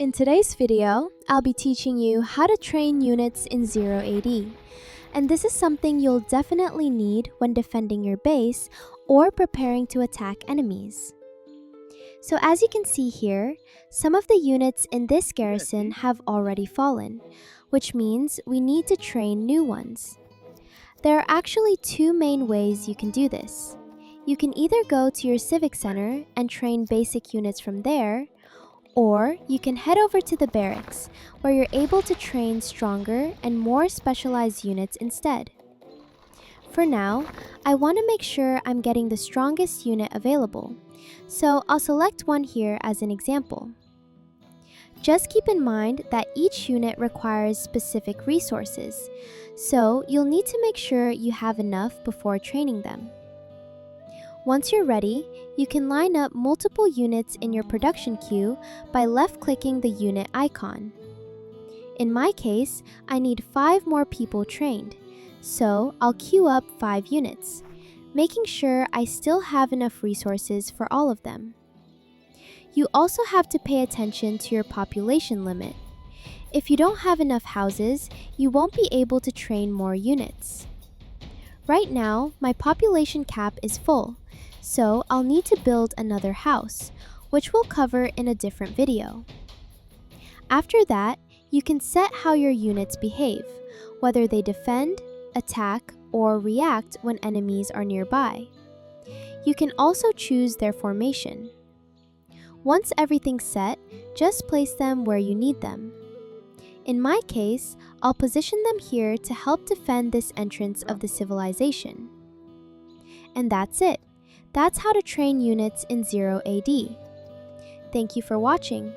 In today's video, I'll be teaching you how to train units in 0 AD. And this is something you'll definitely need when defending your base or preparing to attack enemies. So as you can see here, some of the units in this garrison have already fallen, which means we need to train new ones. There are actually two main ways you can do this. You can either go to your civic center and train basic units from there, or you can head over to the barracks, where you're able to train stronger and more specialized units instead. For now, I want to make sure I'm getting the strongest unit available, so I'll select one here as an example. Just keep in mind that each unit requires specific resources, so you'll need to make sure you have enough before training them. Once you're ready, you can line up multiple units in your production queue by left-clicking the unit icon. In my case, I need 5 more people trained, so I'll queue up 5 units, making sure I still have enough resources for all of them. You also have to pay attention to your population limit. If you don't have enough houses, you won't be able to train more units. Right now, my population cap is full, so I'll need to build another house, which we'll cover in a different video. After that, you can set how your units behave, whether they defend, attack, or react when enemies are nearby. You can also choose their formation. Once everything's set, just place them where you need them. In my case, I'll position them here to help defend this entrance of the civilization. And that's it. That's how to train units in 0 AD. Thank you for watching.